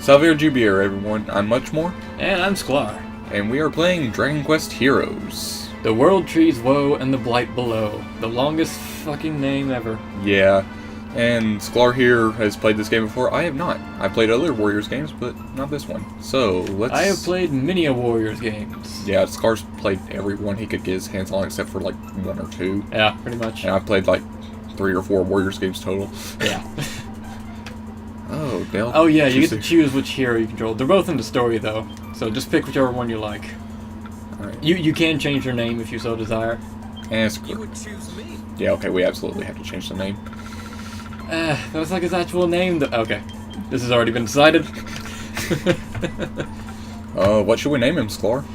Salve everyone, I'm Much More, And I'm Sklar. and we are playing Dragon Quest Heroes. The world trees woe and the blight below. The longest fucking name ever. Yeah, and Sklar here has played this game before. I have not. I played other Warriors games, but not this one. So, let's... I have played many a Warriors games. Yeah, Sklar's played every one he could get his hands on except for like one or two. Yeah, pretty much. And I've played like 3 or 4 Warriors games total. Yeah. Oh, Dale. Oh yeah, you get to choose which hero you control. They're both in the story though, so just pick whichever one you like. Alright. You can change your name if you so desire. And You would choose me. yeah, okay, we absolutely have to change the name. That was like his actual name. Okay, this has already been decided. What should we name him, Sklar?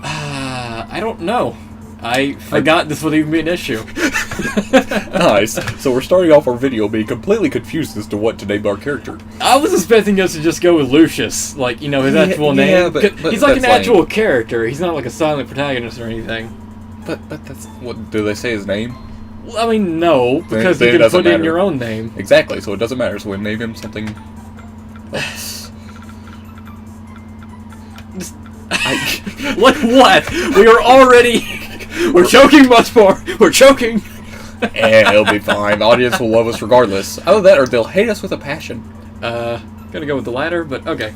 I don't know. I forgot this would even be an issue. Nice. So we're starting off our video being completely confused as to what to name our character. I was expecting us to just go with Lucius, like, you know, his actual name. Yeah, but he's like an that's actual character. He's not like a silent protagonist or anything. But that's what do they say his name? Well, I mean, no, because then you it can doesn't put in matter. your own name. Exactly. So it doesn't matter. So we name him something else. Like what? We are already... We're choking much more. We're choking. And it'll be fine. The audience will love us regardless. Either that or they'll hate us with a passion. Gonna go with the latter, but okay.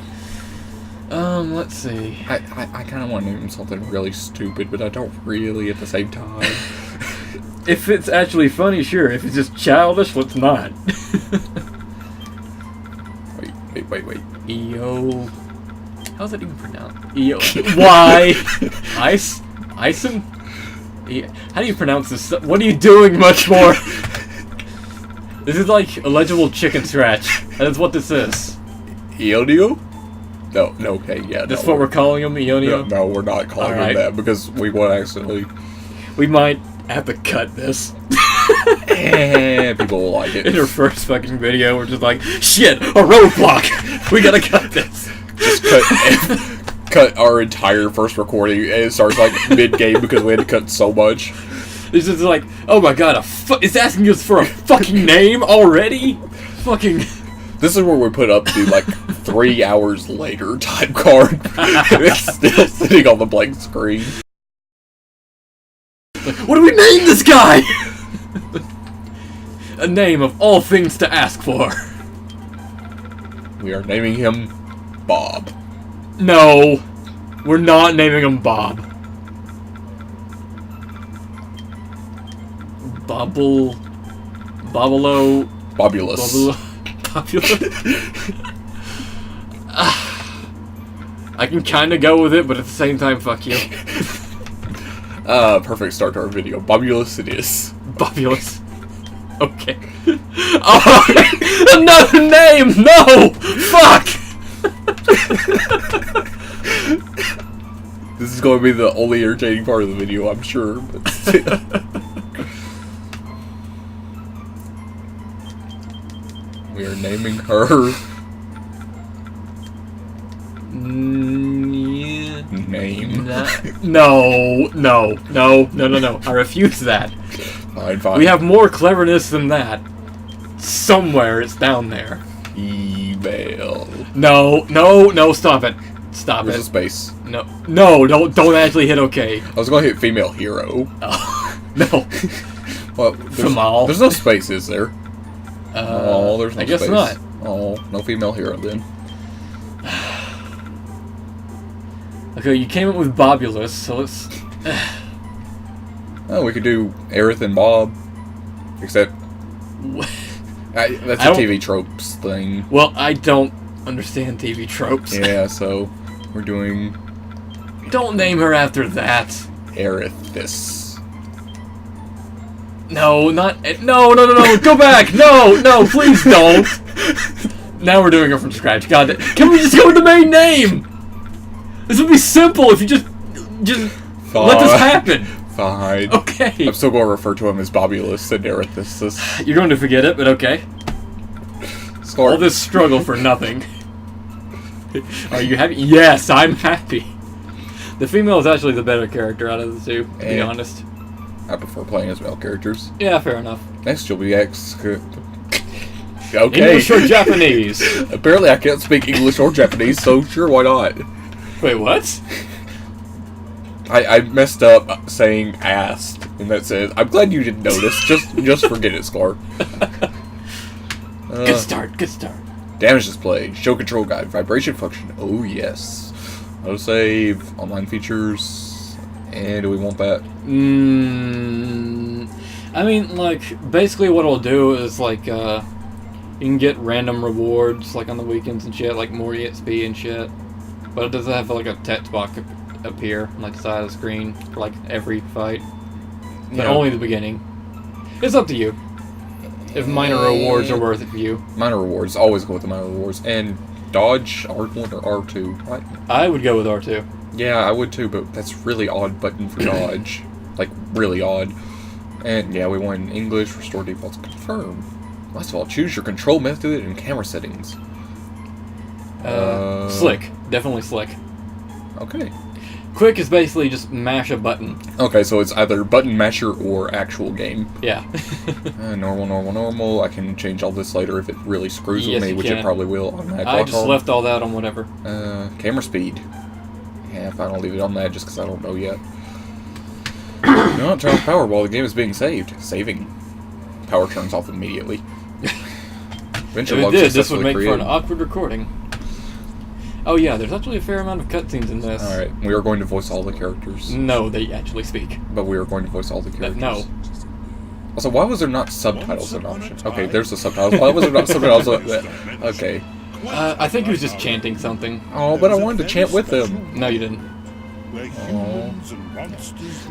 Let's see. I kind of want to name him something really stupid, but I don't really at the same time. If it's actually funny, sure. If it's just childish, let's not. Wait. EO... How's that even pronounced? EO... Why? Ison? How do you pronounce this? What are you doing, Much More? This is like illegible chicken scratch. That's what this is. Eonio? No, okay, yeah. That's what we're calling him, Ionio? No, we're not calling him that because we won't accidentally... We might have to cut this. And people will like it. In our first fucking video, we're just like, shit, a roadblock! We gotta cut this. Just cut our entire first recording and it starts like mid-game because we had to cut so much. It's just like, oh my god, it's asking us for a fucking name already? Fucking... This is where we put up the like 3 hours later time card. It's still sitting on the blank screen. Like, what do we name this guy? A name of all things to ask for. We are naming him Bob. No, we're not naming him Bob. Bobulus. I can kind of go with it, but at the same time, fuck you. Perfect start to our video. Bobulus it is. Bobulus. Okay. Oh, another name! No! Fuck! This is going to be the only entertaining part of the video, I'm sure. But we are naming her name. No. I refuse that. Fine. We have more cleverness than that. Somewhere it's down there. Email. No, stop it. Stop There's it. a space. No, don't actually hit OK. I was going to hit female hero. Oh, no. Well, Famal. there's no space, is there? Oh, there's no I guess space. not. Oh, no female hero then. Okay, you came up with Bobulus, so let's... Oh, we could do Aerith and Bob. Except... that's a TV tropes thing. Well, I don't understand TV tropes. Yeah, so we're doing Don't name her after that. Aerithis. No, go back! No, please don't! Now we're doing it from scratch. God, can we just go with the main name? This would be simple if you just let this happen. Fine. Okay. I'm still going to refer to him as Bobulus and Aerithis. You're going to forget it, but okay. Sklar. All this struggle for nothing. Are you happy? Yes, I'm happy. The female is actually the better character out of the two, to be honest. I prefer playing as male characters. Yeah, fair enough. Next, you'll be Okay. English or Japanese? Apparently I can't speak English or Japanese, so sure, why not? Wait, what? I messed up saying asked, and that says, I'm glad you didn't notice. Just forget it, Sklar. Good start, good start. Damage display, show control guide, vibration function. Oh yes. Autosave, online features, and do we want that? I mean, like, basically what it'll do is, like, you can get random rewards, like, on the weekends and shit, like more EXP and shit. But it doesn't have, like, a text box appear on, like, the side of the screen for, like, every fight. But only the beginning. It's up to you. If minor rewards are worth it for you. Minor rewards, always go with the minor rewards. And dodge, R1 or R2, right? I would go with R2. Yeah, I would too, but that's really odd button for dodge. Like, really odd. And yeah, we want English, restore defaults, confirm. Last of all, choose your control method and camera settings. Slick. Definitely slick. Okay. Quick is basically just mash a button. Okay, so it's either button masher or actual game. Yeah. Normal. I can change all this later if it really screws with me, which it probably will. I just left all that on whatever. Camera speed. Yeah, if I don't leave it on that just because I don't know yet. Do not turn off power while the game is being saved. Saving. Power turns off immediately. Venture If it log did, this would successfully make created. for an awkward recording. Oh yeah, there's actually a fair amount of cutscenes in this. Alright, we are going to voice all the characters. No, they actually speak. But we are going to voice all the characters. No. Also, why was there not subtitles an option? Okay, there's the subtitles. Why was there not subtitles? Okay. I think he was just chanting something. Oh, but I wanted to chant with them. No, you didn't. Oh.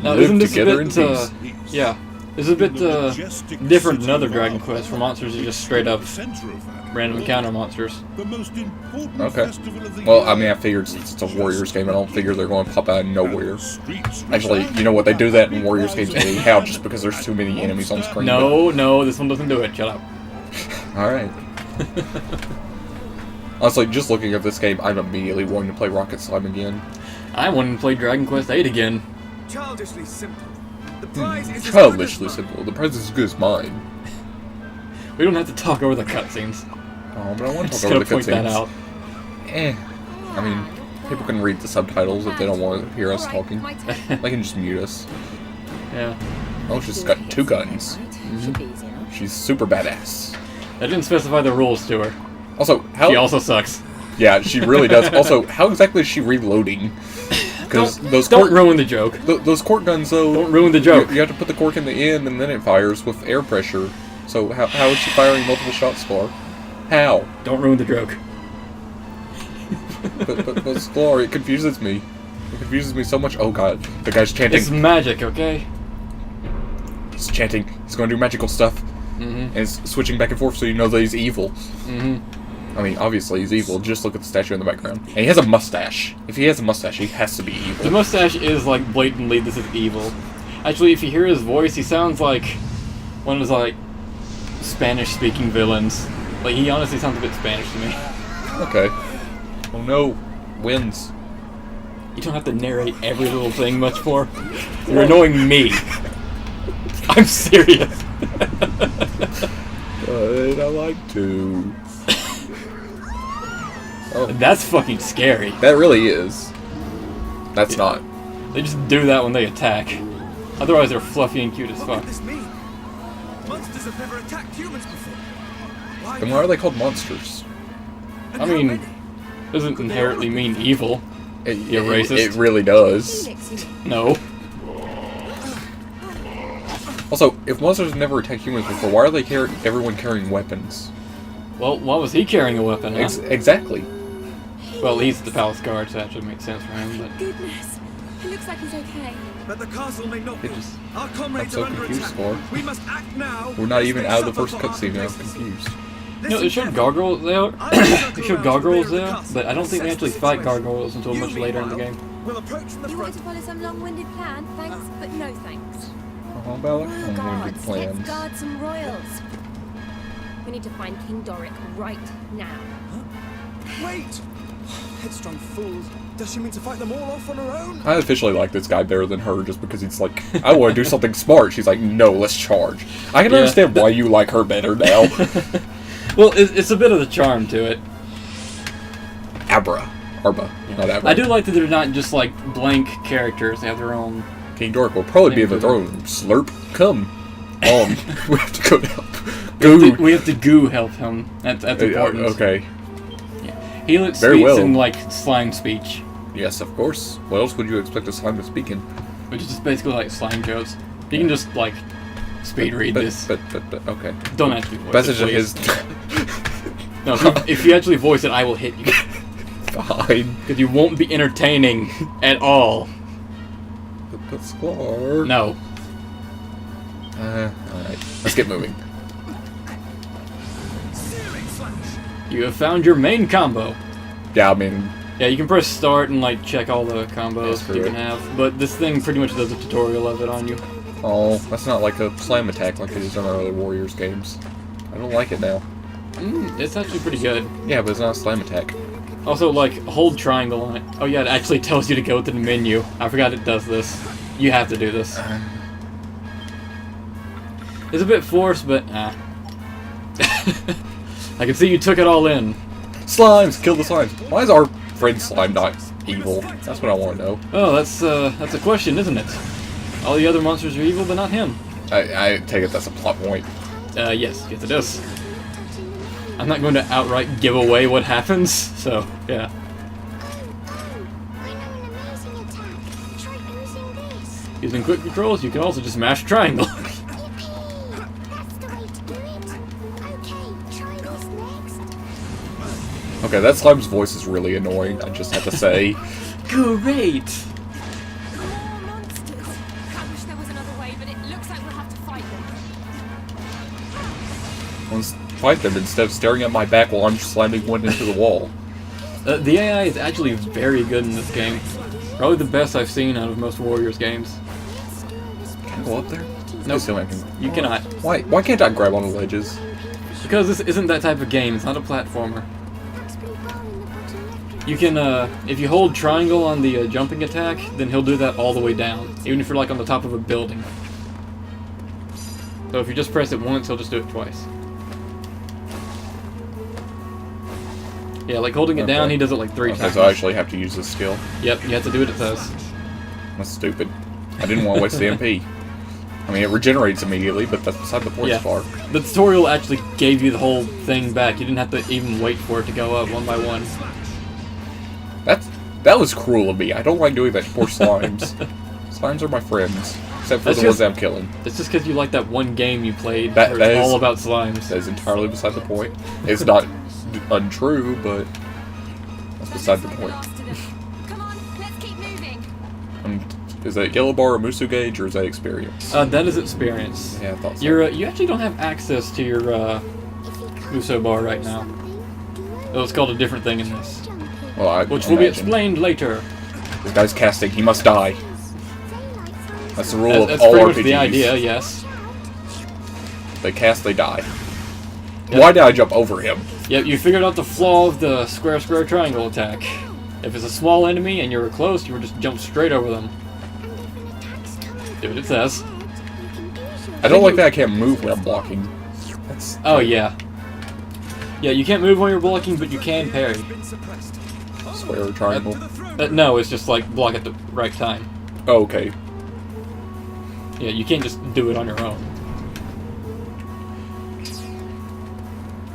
Now, Live isn't this together a in bit, peace. yeah. This is a bit different than other Dragon Quest, where monsters are just straight up random encounter monsters. Okay. Well, I mean, I figured since it's a Warriors game, I don't figure they're going to pop out of nowhere. Actually, you know what? They do that in Warriors games anyhow, just because there's too many enemies on screen. No, this one doesn't do it. Shut up. Alright. Honestly, just looking at this game, I'm immediately wanting to play Rocket Slime again. I wanted to play Dragon Quest 8 again. Childishly simple. The prize is Childishly simple. The prize is as good as mine. We don't have to talk over the cutscenes. Oh, but I want to Just talk over gonna the point that cutscenes. out. I mean, people can read the subtitles if they don't want to hear us talking. They can just mute us. Yeah. Oh, she's got 2 guns. She's super badass. I didn't specify the rules to her. Also, how... She also sucks. Yeah, she really does. Also, how exactly is she reloading? Because those Don't ruin the joke. those cork guns, though... Don't ruin the joke. You have to put the cork in the end, and then it fires with air pressure. So how is she firing multiple shots for? How? Don't ruin the joke. But Sklar, it confuses me. It confuses me so much. Oh god, the guy's chanting. It's magic, okay? He's chanting. He's going to do magical stuff. And he's switching back and forth so you know that he's evil. I mean, obviously he's evil. Just look at the statue in the background. And he has a mustache. If he has a mustache, he has to be evil. The mustache is, like, blatantly this is evil. Actually, if you hear his voice, he sounds like one of those, like, Spanish-speaking villains. Like, he honestly sounds a bit Spanish to me. Okay. Oh no. Wins. You don't have to narrate every little thing much more. You're annoying me. I'm serious. But I like to. Oh, That's fucking scary. that really is. That's not. They just do that when they attack. Otherwise, they're fluffy and cute as What fuck. could this mean? Monsters have never attacked humans before. Then why are they called monsters? I mean, doesn't inherently mean evil. You're racist. It really does. No. Also, if monsters have never attacked humans before, why are they everyone carrying weapons? Well, why was he carrying a weapon, huh? Exactly. Well, he's the palace guard, so that should make sense for him, but... Goodness, it looks like he's okay. But the castle may not be. just- Our comrades I'm so are under confused, attack. Sklar. We must act now. We're not lest even they out of the suffer first for our cutscene, and I'm complacency. confused. No, they showed gargoyles there. They showed gargoyles there, but I don't think we actually fight gargoyles until much later in the game. We'll approach from the You wanted to front. follow some long-winded plan? Thanks, but no thanks. How about Oh, unlimited guards, let's plans? guard some royals. We need to find King Doric right now. Wait! Headstrong fools. Does she mean to fight them all off on her own? I officially like this guy better than her just because he's like, I want to do something smart. She's like, no, let's charge. I can Yeah. understand why you like her better now. Well, it's a bit of the charm to it. Abra. Arba. Not Abra. I do like that they're not just like blank characters. They have their own. King Doric will probably be in the throne. Slurp, come. We have to go help. Goo. We have to goo help him. That's important. Okay. Yeah. Helix Very speaks well. in like slime speech, Yes, of course. What else would you expect a slime to speak in? which is just basically like slime jokes. You can just like speed read this. But okay. Don't actually voice Message it, of please. his. No, if you actually voice it, I will hit you. Fine. Because you won't be entertaining at all. But Sklar. No. Alright. Let's get moving. You have found your main combo. Yeah, I mean, Yeah, you can press start and like check all the combos Screw you can it. have, but this thing pretty much does a tutorial of it on you. oh, that's not like a slam attack like it is in our other Warriors games. I don't like it now. It's actually pretty good. Yeah, but it's not a slam attack. Also, like, hold triangle on it. Oh yeah, it actually tells you to go to the menu. I forgot it does this. You have to do this. It's a bit forced, but I can see you took it all in. Slimes! Kill the slimes! Why is our friend Slime not evil? That's what I want to know. Oh, that's a question, isn't it? All the other monsters are evil, but not him. I take it that's a plot point. Yes, it is. I'm not going to outright give away what happens, so, yeah. I know an amazing attack. Try using this. Using quick controls, you can also just mash triangle. Yippee! That's the way to do it. Okay, try this next. Okay, that slime's voice is really annoying, I just have to say. Great! More monsters. I wish there was another way, but it looks like we'll have to fight them. Let's fight them instead of staring at my back while I'm slamming one into the wall. The AI is actually very good in this game. Probably the best I've seen out of most Warriors games. Can I go up there? Nope. See if I can. You cannot. Why can't I grab on the ledges? Because this isn't that type of game, it's not a platformer. You can, if you hold triangle on the jumping attack, then he'll do that all the way down, even if you're like on the top of a building. So if you just press it once, he'll just do it twice. Yeah, like holding it down, Okay. he does it like 3 Okay, times. so I actually have to use this skill. Yep, you have to do what it says. That's stupid. I didn't want to waste the MP. I mean, it regenerates immediately, but that's beside the point Yeah. so far. The tutorial actually gave you the whole thing back. You didn't have to even wait for it to go up one by one. That was cruel of me. I don't like doing that to poor slimes. Slimes are my friends, except for That's the ones just- that I'm killing. It's just because you like that one game you played That- where that it's is- all about slimes. That is entirely beside the point. It's not untrue, but that's beside the point. Come on, let's keep moving. Is that yellow bar a Musu gauge, or is that experience? That is experience. Yeah, I thought so. You actually don't have access to your Uso bar right now. Oh, it's called a different thing in this, Well, I which will be imagine. explained later. This guy's casting. He must die. That's the rule That's of all pretty RPGs. much the idea, yes. They cast, they die. Yep. Why did I jump over him? Yep, you figured out the flaw of the square square triangle attack. If it's a small enemy and you were close, you would just jump straight over them. Do what it says. I don't like that I can't move when I'm blocking. That's Oh yeah. Yeah, you can't move when you're blocking, but you can parry. Been suppressed. square or triangle. No, it's just like block at the right time. Oh, okay. Yeah, you can't just do it on your own.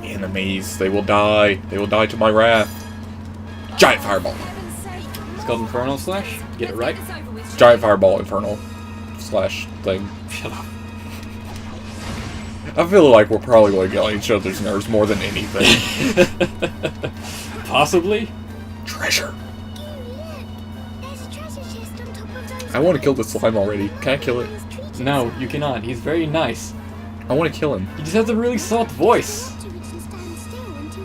Enemies, they will die. They will die to my wrath. Giant fireball. It's called Infernal Slash. Get it right. Giant fireball infernal slash thing. Shut up. I feel like we're probably going to get on each other's nerves more than anything. Possibly. Treasure. There's a treasure chest on top of those. I want to kill the slime already. Can I kill it? No, you cannot. He's very nice. I want to kill him. He just has a really soft voice.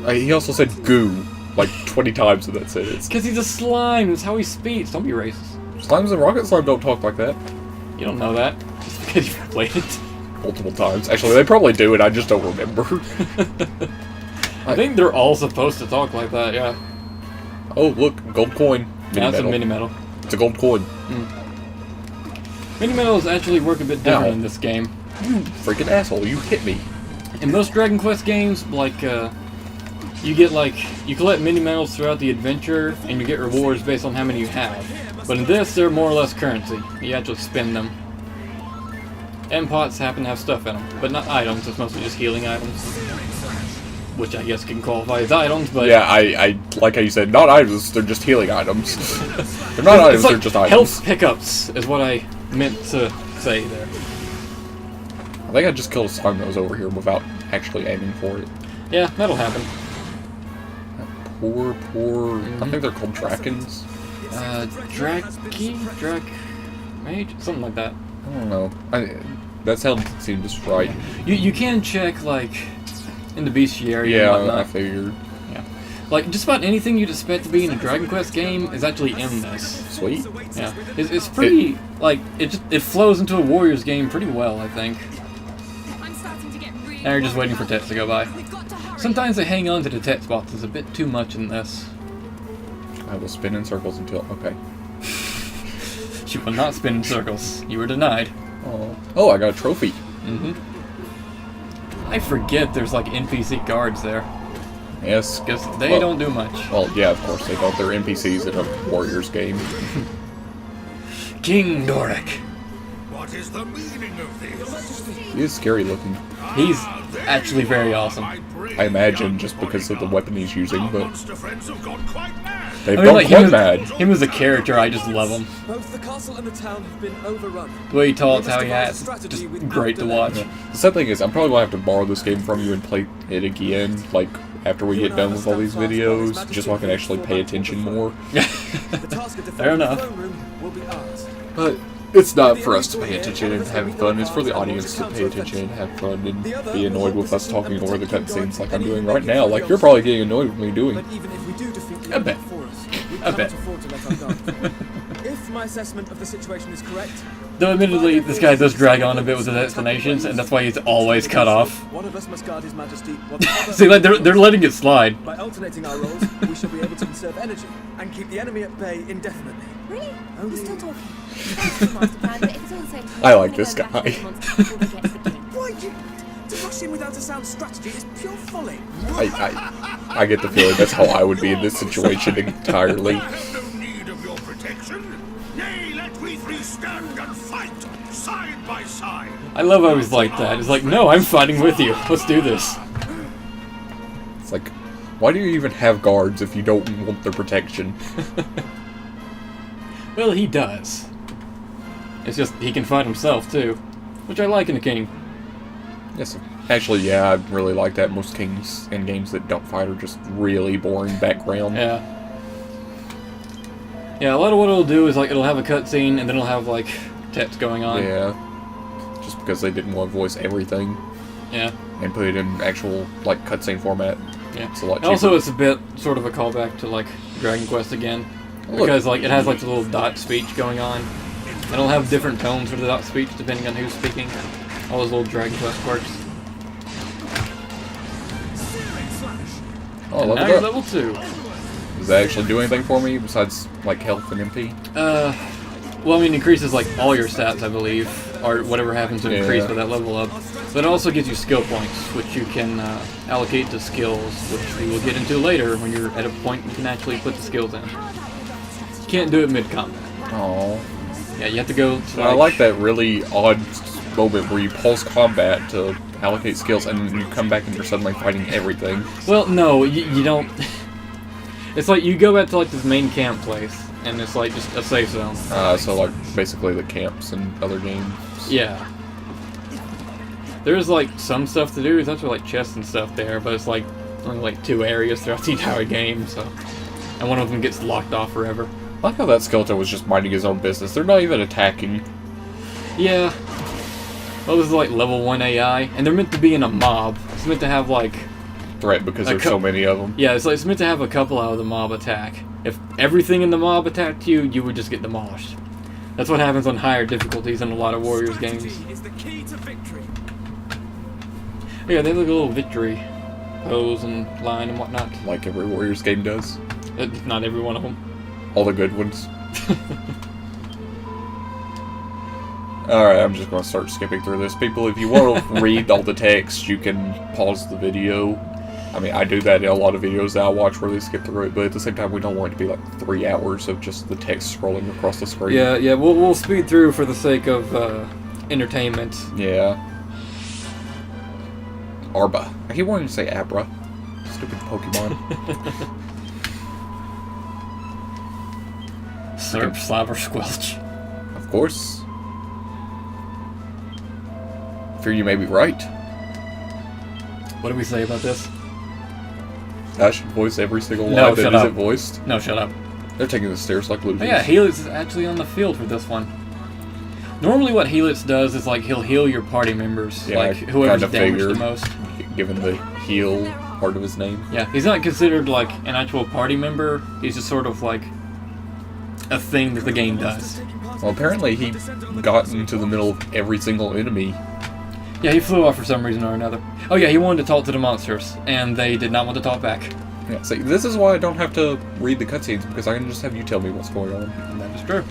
He also said goo like 20 times in that sentence. Because he's a slime. That's how he speaks. Don't be racist. Slimes and rocket slime don't talk like that. You don't know that. Just because you've played it. Multiple times. Actually, they probably do, and I just don't remember. I think they're all supposed to talk like that, yeah. Oh, look, gold coin. That's a Mini-metal. mini metal. It's a gold coin. Mini metals actually work a bit different Ow. in this game. You freaking asshole, you hit me. in most Dragon Quest games, like, you get, like, you collect mini-medals throughout the adventure, and you get rewards based on how many you have. But in this, they're more or less currency. You actually spend them. And pots happen to have stuff in them, but not items. It's mostly just healing items, which I guess can qualify as items. But yeah, I like how you said not items. They're just healing items. They're not items. Like they're just items. Health pickups is what I meant to say there. I think I just killed a slime that was over here without actually aiming for it. Yeah, that'll happen. Poor. I think they're called Drakens. Mage? Something like that. I don't know. That sounds seems right. You can check, like, in the bestiary and Yeah, whatnot. I figured. Yeah. Like, just about anything you'd expect to be in a Dragon Quest game is actually in this. Sweet. Yeah. It's pretty, like, it flows into a Warriors game pretty well, I think. I'm starting to get really Now you're just waiting for worried. Tets to go by. We've got to hurry. Sometimes they hang on to the Tet spots. It's a bit too much in this. I will spin in circles until... Okay. You will not spin in circles. You were denied. Oh, I got a trophy. Mm-hmm. I forget there's, like, NPC guards there. Yes. Because they Well- don't do much. Well, yeah, of course they don't. They're NPCs in a Warriors game. King Doric. What is the meaning of this? He is scary looking. He's actually very awesome. I imagine just because of the weapon he's using, but Monster friends have gone quite mad. they've I mean, gone like, quite mad. him as a character, I just love him. Both the castle and the town have been overrun. The way he talks, how he acts, just great to watch. The sad thing is, I'm probably going to have to borrow this game from you and play it again, like, after we get done with all these videos, just so I can actually pay attention more. The task of Fair defending the enough. throne room will be ours. But it's not for us to pay attention and have fun, it's for the audience to pay attention and have fun and be annoyed with us talking over the cutscenes like I'm doing right now, like you're probably getting annoyed with me doing. But even if we do defeat the A bit. enemy for us, we A cannot bit. afford to let our guard fall. If my assessment of the situation is correct, Though admittedly, this guy does drag on a bit with his explanations, and that's why he's always cut off. one of us must guard His Majesty. while the other- See, like, they're letting it slide. By alternating our roles, we shall be able to conserve energy and keep the enemy at bay indefinitely. Really? Only- We're still talking. That's the master plan, but if it's all the same, I like I'm this gonna go back guy. to the monster before they get to the king. Why you? To rush in without a sound strategy is pure folly. I get the feeling that's how I would be in this situation entirely. I have no need of your protection. Nay, let we three stand and fight, side by side. I love how he's like that. He's like, no, I'm fighting with you. Let's do this. It's like, why do you even have guards if you don't want their protection? Well, he does. It's just, he can fight himself, too. Which I like in a king. Yes, actually, yeah, I really like that. Most kings in games that don't fight are just really boring background. Yeah. Yeah, a lot of what it'll do is, like, it'll have a cutscene, and then it'll have, like, text going on. Yeah. Just because they didn't want to voice everything Yeah. and put it in actual, like, cutscene format. Yeah. It's a lot And also, cheaper. it's a bit sort of a callback to, like, Dragon Quest again. Look. Because, like, it has, like, the little dot speech going on. And it'll have different tones for the dot speech depending on who's speaking. All those little Dragon Quest quirks. Oh, And level now you're up. level 2. Does that actually do anything for me besides, like, health and MP? Well, I mean, it increases, like, all your stats, I believe. Or whatever happens to increase Yeah. with that level up. But it also gives you skill points, which you can allocate to skills, which we will get into later when you're at a point you can actually put the skills in. You can't do it mid-combat. Oh. Yeah, you have to go to, I like that really odd moment where you pulse combat to allocate skills and then you come back and you're suddenly fighting everything. Well, no, you don't. It's like you go back to, like, this main camp place, and it's, like, just a safe zone. So, like, basically the camps in other games. Yeah. There's, like, some stuff to do. There's actually, like, chests and stuff there, but it's, like, only, like, 2 areas throughout the entire game, so... And one of them gets locked off forever. I like how that skeleton was just minding his own business. They're not even attacking. Yeah. Well, this is, like, level 1 AI, and they're meant to be in a mob. It's meant to have, like... Threat because A there's cou- so many of them. Yeah, it's meant to have a couple out of the mob attack. If everything in the mob attacked you, you would just get demolished. That's what happens on higher difficulties in a lot of Warriors games. Is the key to victory. Yeah, they have like a little victory pose and line and whatnot. Like every Warriors game does. Not every one of them. All the good ones. Alright, I'm just gonna start skipping through this. People, if you want to read all the text, you can pause the video. I mean, I do that in a lot of videos that I watch where they skip through it, but at the same time, we don't want it to be like 3 hours of just the text scrolling across the screen. Yeah, we'll speed through for the sake of entertainment. Yeah. Arba. I keep wanting to say Abra. Stupid Pokemon. Slurp, slobber, squelch. Of course. Fear you may be right. What do we say about this? I should voice every single line No, that shut isn't up. voiced. No, shut up. They're taking the stairs like losers. Oh yeah, Helix is actually on the field for this one. Normally what Helix does is like he'll heal your party members, Yeah, like I whoever's kinda damaged figured. the most. Given the heal part of his name. Yeah, he's not considered like an actual party member, he's just sort of like a thing that the game does. Well, apparently he got into the middle of every single enemy. Yeah, he flew off for some reason or another. Oh yeah, he wanted to talk to the monsters, and they did not want to talk back. Yeah, see, this is why I don't have to read the cutscenes, because I can just have you tell me what's going on. And that is true.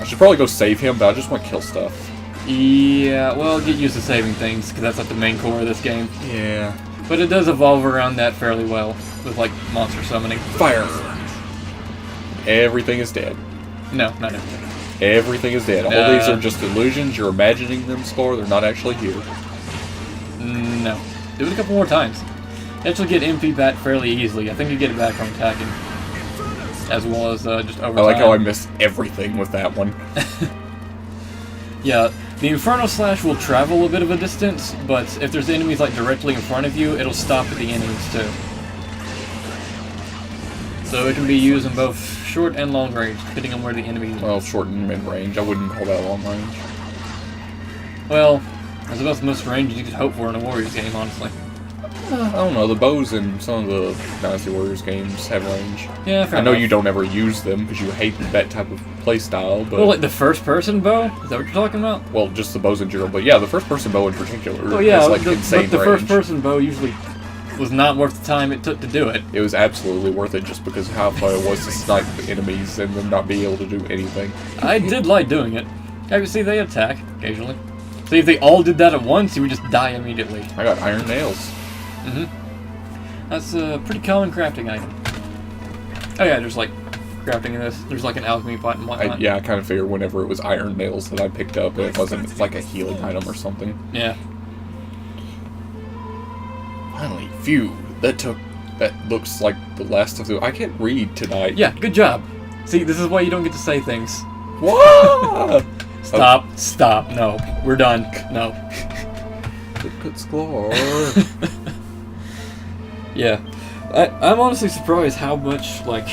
I should probably go save him, but I just want to kill stuff. Yeah, well, get used to saving things, because that's like the main core of this game. Yeah. But it does evolve around that fairly well, with like monster summoning. Fire! Everything is dead. No, not everything. Everything is dead. All these are just illusions. You're imagining them, Sklar. They're not actually here. No. Do it a couple more times. You actually get MP back fairly easily. I think you get it back from attacking. As well as just over I like time. how I missed everything with that one. Yeah, the Inferno Slash will travel a bit of a distance, but if there's enemies like directly in front of you, it'll stop at the enemies too. So it can be used in both short and long range, depending on where the enemy is. Well, short and mid-range. I wouldn't call that long range. Well, that's about the most range you could hope for in a Warriors game, honestly. I don't know. The bows in some of the Dynasty Warriors games have range. Yeah, fair I know enough. you don't ever use them because you hate that type of playstyle, but... Well, like the first-person bow? Is that what you're talking about? Well, just the bows in general. But yeah, the first-person bow in particular Oh yeah, has, like, but insane the range. first-person bow usually was not worth the time it took to do it. It was absolutely worth it just because of how fun it was to snipe enemies and them not be able to do anything. I did like doing it. Yeah, you see, they attack occasionally. See, if they all did that at once, you would just die immediately. I got iron nails. Mm-hmm. That's a pretty common crafting item. Oh yeah, there's like crafting in this. There's like an alchemy pot and whatnot. Yeah, I kind of figured whenever it was iron nails that I picked up, it wasn't like a healing item or something. Yeah. Finally, phew. That looks like the last of the... I can't read tonight. Yeah, good job. See, this is why you don't get to say things. What? Stop. Stop. No. We're done. No. Look at Sklar. Yeah. I'm honestly surprised how much, like,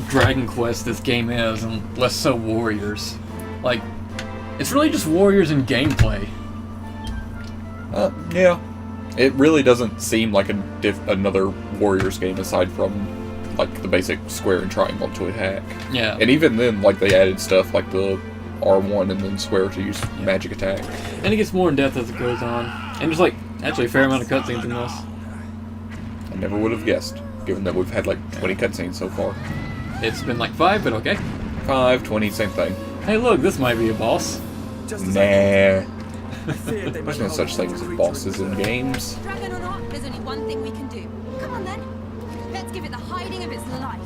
Dragon Quest this game is, and less so Warriors. Like, it's really just Warriors in gameplay. Yeah. It really doesn't seem like another Warriors game aside from, like, the basic square and triangle to attack. Yeah. And even then, like, they added stuff like the R1 and then square to use magic attack. And it gets more in depth as it goes on. And there's, like, actually a fair amount of cutscenes in this. I never would have guessed, given that we've had, like, 20 cutscenes so far. It's been like 5, but okay. 5, 20, same thing. Hey look, this might be a boss. Just as Nah. I feared they There's might no such thing as bosses in games. Dragon or not, there's only one thing we can do. Come on then. Let's give it the hiding of its life.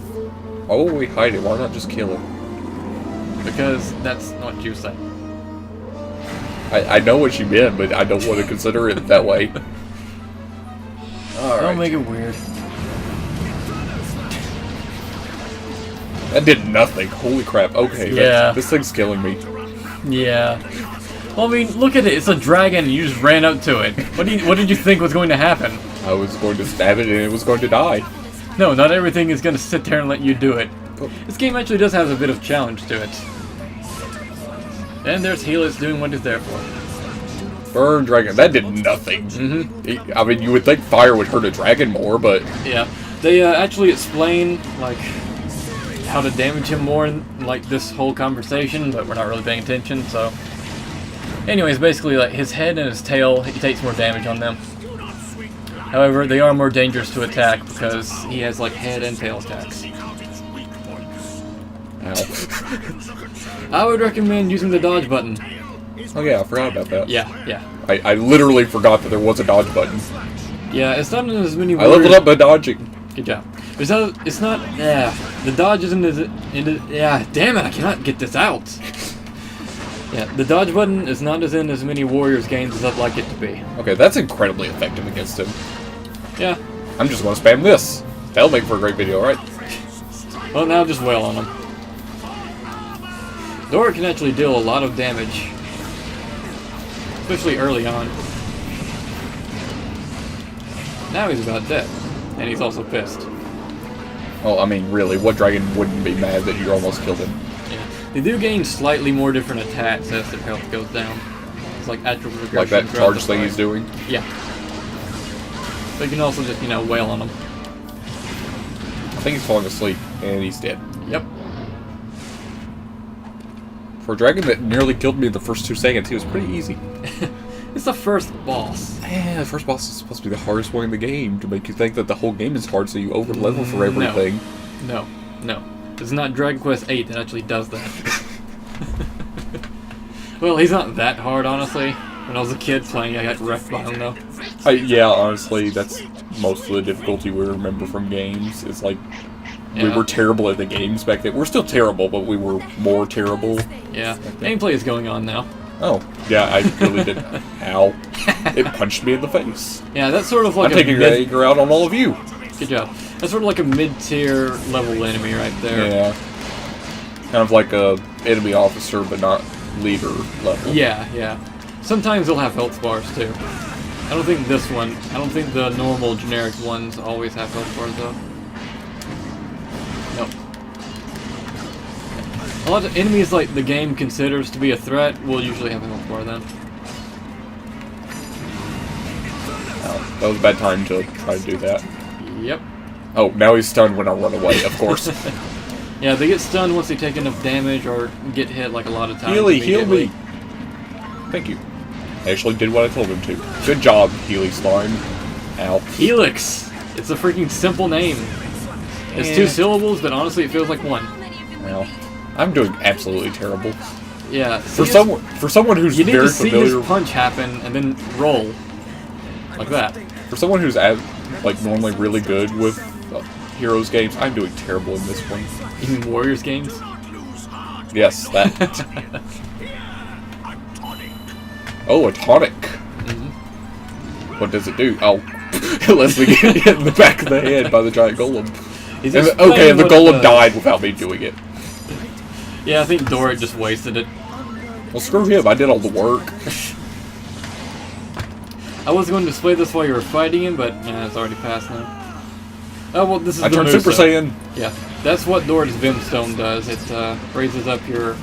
Why would we hide it? Why not just kill it? Because that's not what you said. I know what you meant, but I don't want to consider it that way. Don't make it weird. That did nothing. Holy crap. Okay, Yeah. this thing's killing me. Yeah. Well, I mean, look at it. It's a dragon, and you just ran up to it. What did you think was going to happen? I was going to stab it and it was going to die. No, not everything is going to sit there and let you do it. This game actually does have a bit of challenge to it. And there's Helix doing what it's there for. Burn dragon. That did nothing. Mm-hmm. I mean, you would think fire would hurt a dragon more, but... Yeah. They actually explain, like, how to damage him more in, like, this whole conversation, but we're not really paying attention, so... Anyways, basically, like, his head and his tail, he takes more damage on them. However, they are more dangerous to attack because he has, like, head and tail attacks. Ow. I would recommend using the dodge button. Oh yeah, I forgot about that. Yeah. I literally forgot that there was a dodge button. Yeah, it's not in as many I leveled up by dodging. Good job. It's not, yeah, the dodge isn't as, yeah, damn it, I cannot get this out. Yeah, the dodge button is not as in as many Warriors games as I'd like it to be. Okay, that's incredibly effective against him. Yeah. I'm just gonna spam this. That'll make for a great video, right? Well, now just wail on him. Dora can actually deal a lot of damage. Especially early on. Now he's about dead. And he's also pissed. Well, I mean, really, what dragon wouldn't be mad that you almost killed him? Yeah. They do gain slightly more different attacks as their health goes down. It's like actual progression. Like that throughout charge the thing fight. he's doing? Yeah. So you can also just, you know, wail on him. I think he's falling asleep, and he's dead. Yep. For a dragon that nearly killed me in the first 2 seconds, he was pretty easy. It's the first boss. Yeah, the first boss is supposed to be the hardest one in the game, to make you think that the whole game is hard, so you over-level for everything. No. It's not Dragon Quest VIII that actually does that. Well, he's not that hard, honestly. When I was a kid playing, I got wrecked by him, though. Yeah, honestly, that's most of the difficulty we remember from games. It's like, we were terrible at the games back then. We're still terrible, but we were more terrible. Yeah. Gameplay is going on now. Oh, yeah, I really did. Ow. It punched me in the face. Yeah, that's sort of like I'm taking your anger out on all of you. Good job. That's sort of like a mid-tier level enemy right there. Yeah. Kind of like a enemy officer, but not leader level. Yeah. Sometimes they'll have health bars, too. I don't think the normal generic ones always have health bars, though. Nope. A lot of enemies like the game considers to be a threat will usually have a health bar then. Oh, that was a bad time to try to do that. Yep. Oh, now he's stunned when I run away, of course. Yeah, they get stunned once they take enough damage or get hit like a lot of times. Heal me! Thank you. I actually did what I told him to. Good job, Healy Slime. Ow. Helix! It's a freaking simple name. It's 2 syllables, but honestly it feels like 1. Ow. I'm doing absolutely terrible. Yeah. For someone who's you need very to see familiar, his punch happen and then roll. Like that. for someone who's like normally really good with Heroes games, I'm doing terrible in this one. You mean Warriors games? Yes, that. Oh, a tonic. What does it do? Oh, it lets me get hit in the back of the head by the giant golem. Okay, and the golem died without me doing it. Yeah, I think Dora just wasted it. Well, screw him. I did all the work. I was going to display this while you were fighting him, but it's already past now. Oh, well, this is I the turned moveset. Super Saiyan. Yeah, that's what Dora's Vimstone does. It raises up your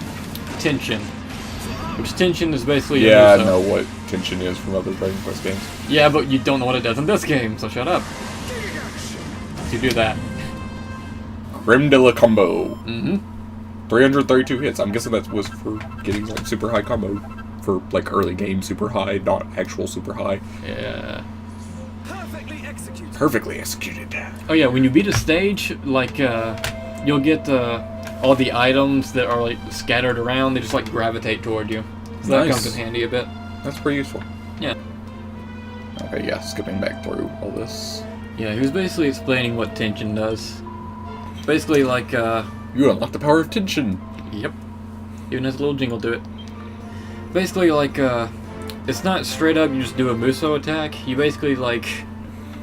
tension. Which tension is basically your Yeah, I moveset. know what tension is from other Dragon Quest games. Yeah, but you don't know what it does in this game, so shut up. You do that. Creme de la combo. Mm-hmm. 332 hits. I'm guessing that was for getting like super high combo. For like early game super high, not actual super high. Yeah. Perfectly executed. Perfectly executed. Oh yeah, when you beat a stage, like, you'll get all the items that are like scattered around, they just like gravitate toward you. So that Nice. comes in handy a bit. That's pretty useful. Yeah. Okay, yeah, skipping back through all this. Yeah, he was basically explaining what tension does. Basically like, You unlock the power of tension. yep. Even has a little jingle to it. Basically like, it's not straight up you just do a Muso attack. You basically like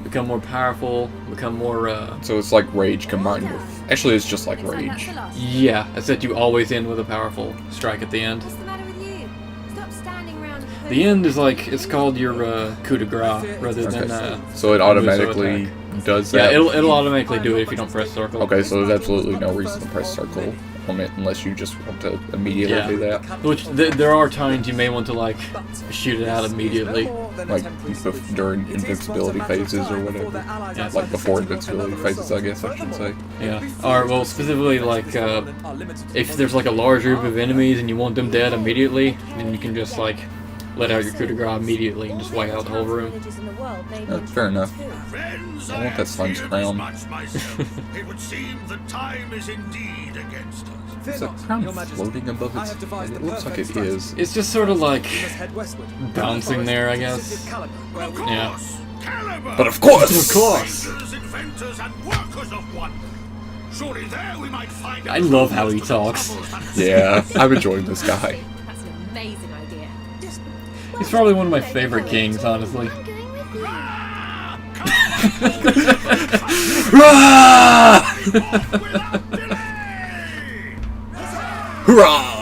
become more powerful, become more, So it's like rage combined with... Actually, it's just like rage. yeah, except you always end with a powerful strike at the end. What's the matter with you? Stop standing around. The end is like, it's called your coup de grace rather than So it automatically does yeah, that? it'll automatically do it if you don't press circle. Okay, so there's absolutely no reason to press circle on it unless you just want to immediately Yeah. do that. Which there are times you may want to like shoot it out immediately. Like during invincibility phases or whatever. Yeah. Like before invincibility phases, I guess I should say. Yeah. Or well, specifically like if there's like a large group of enemies and you want them dead immediately, then you can just like let out your coup de grace immediately and just wipe out the whole room. Fair enough. Friends, I want that slime's fear crown. as much myself. It would seem the time is indeed against us. Fear Is the not, crown Your Majesty. floating above I its have devised head? the It looks like perfect it strategy. is. It's just sort of like We must head westward. bouncing there, I guess. City of Caliber, where Of we- Yeah. course, Caliber. But of course! Of course. Makers, inventors, and workers of wonder. Surely there we might find. I love how he talks. Yeah, I'm enjoying this guy. That's an amazing idea. He's probably one of my favorite kings, honestly. I'm going with you. Ah, Rah! come on, without delay! Hurrah!